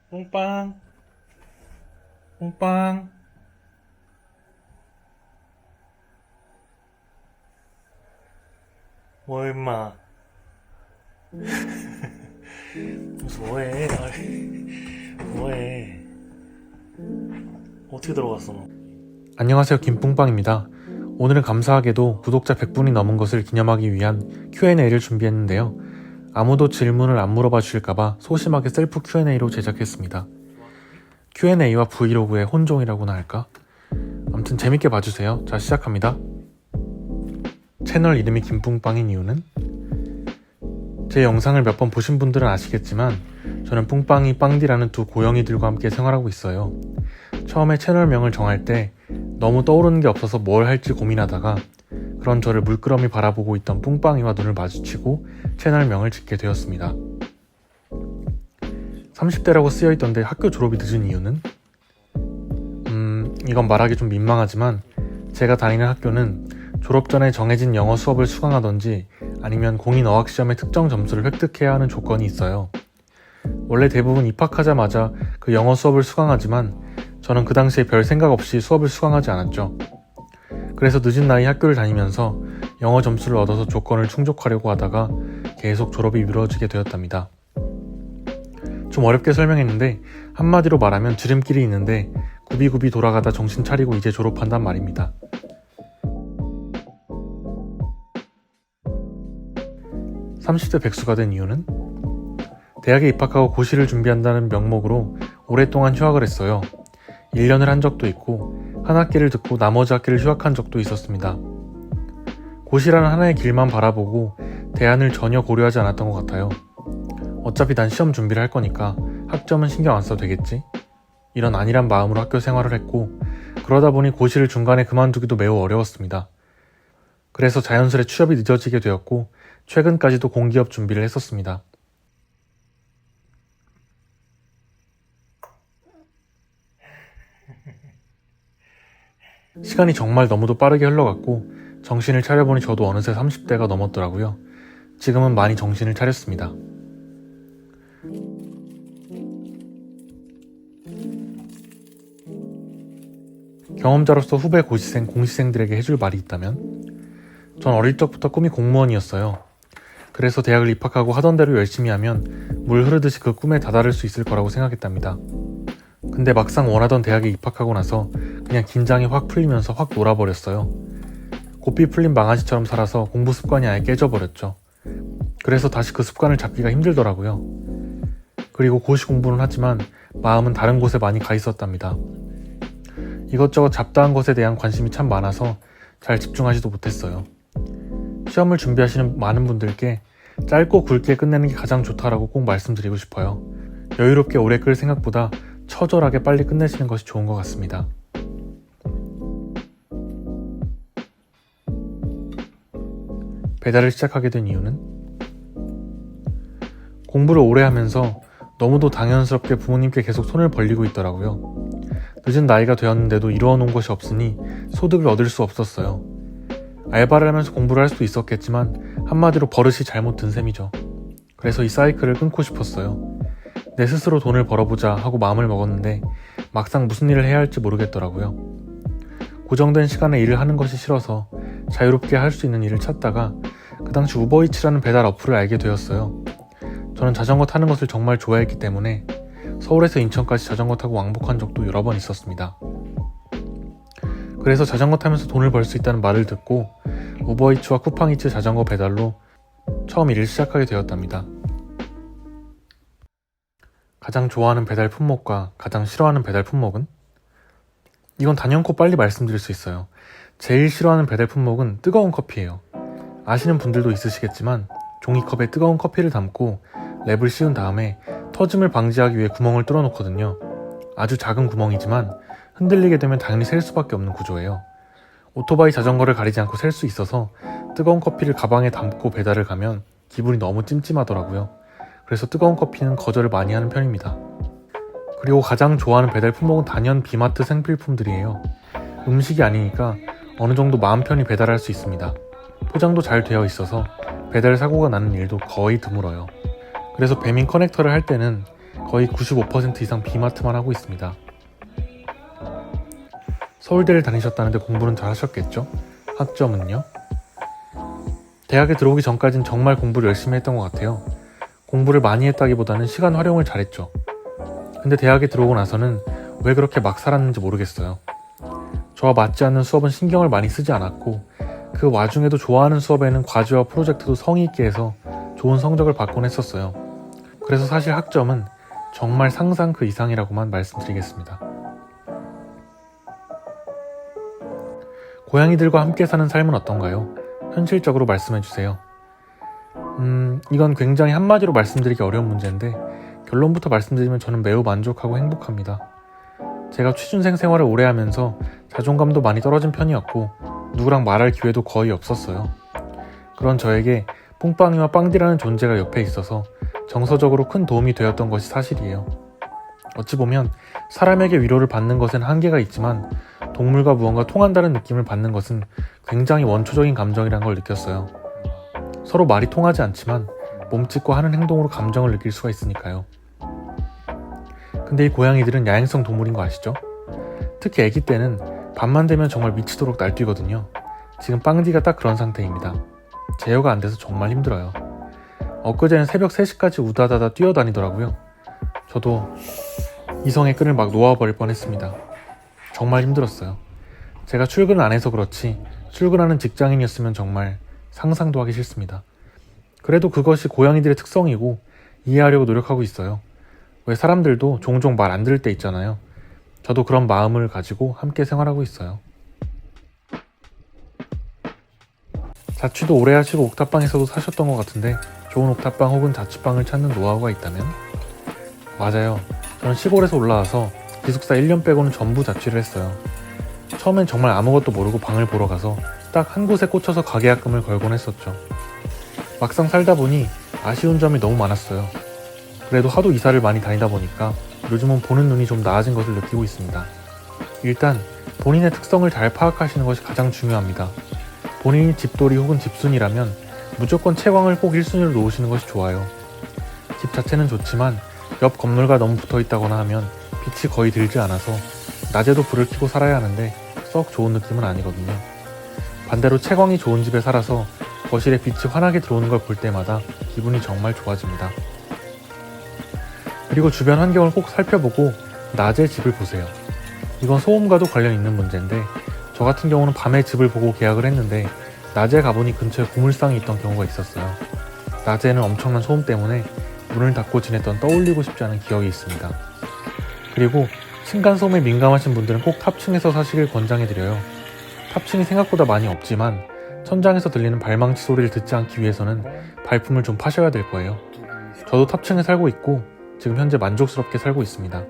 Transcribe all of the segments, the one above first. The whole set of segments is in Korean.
뿡빵, 뿡빵. 뭐 임마. 뭐해? 뭐해? 어떻게 들어갔어 너? 안녕하세요, 김뿡빵입니다. 오늘은 감사하게도 구독자 100분이 넘은 것을 기념하기 위한 Q&A를 준비했는데요. 아무도 질문을 안 물어봐 주실까봐 소심하게 셀프 Q&A로 제작했습니다. Q&A와 브이로그의 혼종이라고나 할까? 아무튼 재밌게 봐주세요. 자, 시작합니다. 채널 이름이 김뿡빵인 이유는? 제 영상을 몇 번 보신 분들은 아시겠지만 저는 뿡빵이 빵디라는 두 고영이들과 함께 생활하고 있어요. 처음에 채널명을 정할 때 너무 떠오르는 게 없어서 뭘 할지 고민하다가 그런 저를 물끄러미 바라보고 있던 뿡빵이와 눈을 마주치고 채널명을 짓게 되었습니다. 30대라고 쓰여있던데 학교 졸업이 늦은 이유는? 이건 말하기 좀 민망하지만 제가 다니는 학교는 졸업 전에 정해진 영어 수업을 수강하던지 아니면 공인 어학시험의 특정 점수를 획득해야 하는 조건이 있어요. 원래 대부분 입학하자마자 그 영어 수업을 수강하지만 저는 그 당시에 별 생각 없이 수업을 수강하지 않았죠. 그래서 늦은 나이 학교를 다니면서 영어 점수를 얻어서 조건을 충족하려고 하다가 계속 졸업이 미뤄지게 되었답니다. 좀 어렵게 설명했는데 한마디로 말하면 지름길이 있는데 굽이굽이 돌아가다 정신 차리고 이제 졸업한단 말입니다. 30대 백수가 된 이유는? 대학에 입학하고 고시를 준비한다는 명목으로 오랫동안 휴학을 했어요. 1년을 한 적도 있고 한 학기를 듣고 나머지 학기를 휴학한 적도 있었습니다. 고시라는 하나의 길만 바라보고 대안을 전혀 고려하지 않았던 것 같아요. 어차피 난 시험 준비를 할 거니까 학점은 신경 안 써도 되겠지? 이런 안일한 마음으로 학교 생활을 했고 그러다 보니 고시를 중간에 그만두기도 매우 어려웠습니다. 그래서 자연스레 취업이 늦어지게 되었고 최근까지도 공기업 준비를 했었습니다. 시간이 정말 너무도 빠르게 흘러갔고 정신을 차려보니 저도 어느새 30대가 넘었더라고요. 지금은 많이 정신을 차렸습니다. 경험자로서 후배 고시생, 공시생들에게 해줄 말이 있다면? 전 어릴 적부터 꿈이 공무원이었어요. 그래서 대학을 입학하고 하던 대로 열심히 하면 물 흐르듯이 그 꿈에 다다를 수 있을 거라고 생각했답니다. 근데 막상 원하던 대학에 입학하고 나서 그냥 긴장이 확 풀리면서 확 놀아버렸어요. 고삐 풀린 망아지처럼 살아서 공부 습관이 아예 깨져버렸죠. 그래서 다시 그 습관을 잡기가 힘들더라고요. 그리고 고시 공부는 하지만 마음은 다른 곳에 많이 가 있었답니다. 이것저것 잡다한 것에 대한 관심이 참 많아서 잘 집중하지도 못했어요. 시험을 준비하시는 많은 분들께 짧고 굵게 끝내는 게 가장 좋다라고 꼭 말씀드리고 싶어요. 여유롭게 오래 끌 생각보다 처절하게 빨리 끝내시는 것이 좋은 것 같습니다. 배달을 시작하게 된 이유는? 공부를 오래 하면서 너무도 당연스럽게 부모님께 계속 손을 벌리고 있더라고요. 늦은 나이가 되었는데도 이루어놓은 것이 없으니 소득을 얻을 수 없었어요. 알바를 하면서 공부를 할 수도 있었겠지만 한마디로 버릇이 잘못 든 셈이죠. 그래서 이 사이클을 끊고 싶었어요. 내 스스로 돈을 벌어보자 하고 마음을 먹었는데 막상 무슨 일을 해야 할지 모르겠더라고요. 고정된 시간에 일을 하는 것이 싫어서 자유롭게 할 수 있는 일을 찾다가 그 당시 우버이츠라는 배달 어플을 알게 되었어요. 저는 자전거 타는 것을 정말 좋아했기 때문에 서울에서 인천까지 자전거 타고 왕복한 적도 여러 번 있었습니다. 그래서 자전거 타면서 돈을 벌 수 있다는 말을 듣고 우버이츠와 쿠팡이츠 자전거 배달로 처음 일을 시작하게 되었답니다. 가장 좋아하는 배달 품목과 가장 싫어하는 배달 품목은? 이건 단연코 빨리 말씀드릴 수 있어요. 제일 싫어하는 배달 품목은 뜨거운 커피예요. 아시는 분들도 있으시겠지만 종이컵에 뜨거운 커피를 담고 랩을 씌운 다음에 터짐을 방지하기 위해 구멍을 뚫어 놓거든요. 아주 작은 구멍이지만 흔들리게 되면 당연히 셀 수밖에 없는 구조예요. 오토바이 자전거를 가리지 않고 셀 수 있어서 뜨거운 커피를 가방에 담고 배달을 가면 기분이 너무 찜찜하더라고요. 그래서 뜨거운 커피는 거절을 많이 하는 편입니다. 그리고 가장 좋아하는 배달 품목은 단연 비마트 생필품들이에요. 음식이 아니니까 어느 정도 마음 편히 배달할 수 있습니다. 포장도 잘 되어 있어서 배달 사고가 나는 일도 거의 드물어요. 그래서 배민 커넥터를 할 때는 거의 95% 이상 B마트만 하고 있습니다. 서울대를 다니셨다는데 공부는 잘 하셨겠죠? 학점은요? 대학에 들어오기 전까진 정말 공부를 열심히 했던 것 같아요. 공부를 많이 했다기보다는 시간 활용을 잘했죠. 근데 대학에 들어오고 나서는 왜 그렇게 막 살았는지 모르겠어요. 저와 맞지 않는 수업은 신경을 많이 쓰지 않았고 그 와중에도 좋아하는 수업에는 과제와 프로젝트도 성의 있게 해서 좋은 성적을 받곤 했었어요. 그래서 사실 학점은 정말 상상 그 이상이라고만 말씀드리겠습니다. 고양이들과 함께 사는 삶은 어떤가요? 현실적으로 말씀해주세요. 이건 굉장히 한마디로 말씀드리기 어려운 문제인데 결론부터 말씀드리면 저는 매우 만족하고 행복합니다. 제가 취준생 생활을 오래 하면서 자존감도 많이 떨어진 편이었고 누구랑 말할 기회도 거의 없었어요. 그런 저에게 뽕빵이와 빵디라는 존재가 옆에 있어서 정서적으로 큰 도움이 되었던 것이 사실이에요. 어찌 보면 사람에게 위로를 받는 것엔 한계가 있지만 동물과 무언가 통한다는 느낌을 받는 것은 굉장히 원초적인 감정이라는 걸 느꼈어요. 서로 말이 통하지 않지만 몸짓고 하는 행동으로 감정을 느낄 수가 있으니까요. 근데 이 고양이들은 야행성 동물인 거 아시죠? 특히 아기 때는 밤만 되면 정말 미치도록 날뛰거든요. 지금 빵디가 딱 그런 상태입니다. 제어가 안 돼서 정말 힘들어요. 엊그제는 새벽 3시까지 우다다다 뛰어다니더라고요. 저도 이성의 끈을 막 놓아버릴 뻔했습니다. 정말 힘들었어요. 제가 출근을 안 해서 그렇지 출근하는 직장인이었으면 정말 상상도 하기 싫습니다. 그래도 그것이 고양이들의 특성이고 이해하려고 노력하고 있어요. 왜 사람들도 종종 말 안 들을 때 있잖아요. 저도 그런 마음을 가지고 함께 생활하고 있어요. 자취도 오래 하시고 옥탑방에서도 사셨던 것 같은데 좋은 옥탑방 혹은 자취방을 찾는 노하우가 있다면? 맞아요. 저는 시골에서 올라와서 기숙사 1년 빼고는 전부 자취를 했어요. 처음엔 정말 아무것도 모르고 방을 보러 가서 딱 한 곳에 꽂혀서 가계약금을 걸곤 했었죠. 막상 살다 보니 아쉬운 점이 너무 많았어요. 그래도 하도 이사를 많이 다니다 보니까 요즘은 보는 눈이 좀 나아진 것을 느끼고 있습니다. 일단 본인의 특성을 잘 파악하시는 것이 가장 중요합니다. 본인이 집돌이 혹은 집순이라면 무조건 채광을 꼭 1순위로 놓으시는 것이 좋아요. 집 자체는 좋지만 옆 건물과 너무 붙어있다거나 하면 빛이 거의 들지 않아서 낮에도 불을 켜고 살아야 하는데 썩 좋은 느낌은 아니거든요. 반대로 채광이 좋은 집에 살아서 거실에 빛이 환하게 들어오는 걸 볼 때마다 기분이 정말 좋아집니다. 그리고 주변 환경을 꼭 살펴보고 낮에 집을 보세요. 이건 소음과도 관련 있는 문제인데 저 같은 경우는 밤에 집을 보고 계약을 했는데 낮에 가보니 근처에 고물상이 있던 경우가 있었어요. 낮에는 엄청난 소음 때문에 문을 닫고 지냈던 떠올리고 싶지 않은 기억이 있습니다. 그리고 층간소음에 민감하신 분들은 꼭 탑층에서 사시길 권장해드려요. 탑층이 생각보다 많이 없지만 천장에서 들리는 발망치 소리를 듣지 않기 위해서는 발품을 좀 파셔야 될 거예요. 저도 탑층에 살고 있고 지금 현재 만족스럽게 살고 있습니다.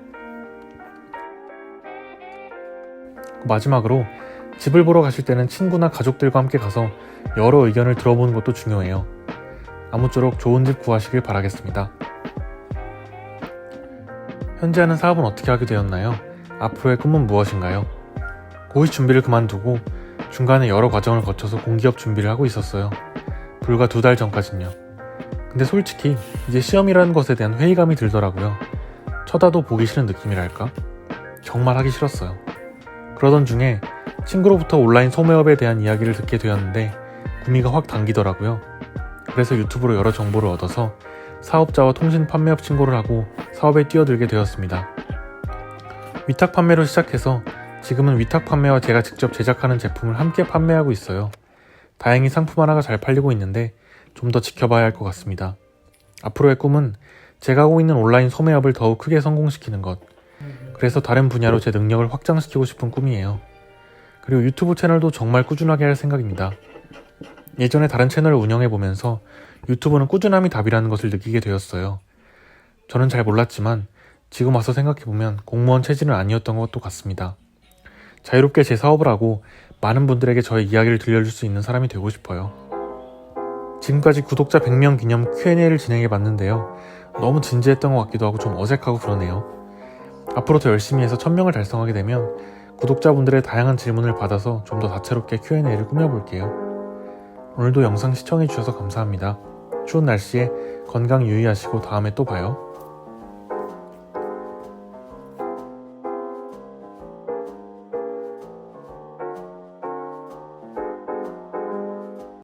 마지막으로 집을 보러 가실 때는 친구나 가족들과 함께 가서 여러 의견을 들어보는 것도 중요해요. 아무쪼록 좋은 집 구하시길 바라겠습니다. 현재 하는 사업은 어떻게 하게 되었나요? 앞으로의 꿈은 무엇인가요? 고시 준비를 그만두고 중간에 여러 과정을 거쳐서 공기업 준비를 하고 있었어요. 불과 2달 전까진요. 근데 솔직히 이제 시험이라는 것에 대한 회의감이 들더라고요. 쳐다도 보기 싫은 느낌이랄까? 정말 하기 싫었어요. 그러던 중에 친구로부터 온라인 소매업에 대한 이야기를 듣게 되었는데 구미가 확 당기더라고요. 그래서 유튜브로 여러 정보를 얻어서 사업자와 통신 판매업 신고를 하고 사업에 뛰어들게 되었습니다. 위탁 판매로 시작해서 지금은 위탁 판매와 제가 직접 제작하는 제품을 함께 판매하고 있어요. 다행히 상품 하나가 잘 팔리고 있는데 좀 더 지켜봐야 할 것 같습니다. 앞으로의 꿈은 제가 하고 있는 온라인 소매업을 더욱 크게 성공시키는 것. 그래서 다른 분야로 제 능력을 확장시키고 싶은 꿈이에요. 그리고 유튜브 채널도 정말 꾸준하게 할 생각입니다. 예전에 다른 채널을 운영해보면서 유튜브는 꾸준함이 답이라는 것을 느끼게 되었어요. 저는 잘 몰랐지만 지금 와서 생각해보면 공무원 체질은 아니었던 것도 같습니다. 자유롭게 제 사업을 하고 많은 분들에게 저의 이야기를 들려줄 수 있는 사람이 되고 싶어요. 지금까지 구독자 100명 기념 Q&A를 진행해봤는데요. 너무 진지했던 것 같기도 하고 좀 어색하고 그러네요. 앞으로 더 열심히 해서 1000명을 달성하게 되면 구독자분들의 다양한 질문을 받아서 좀 더 다채롭게 Q&A를 꾸며볼게요. 오늘도 영상 시청해주셔서 감사합니다. 추운 날씨에 건강 유의하시고 다음에 또 봐요.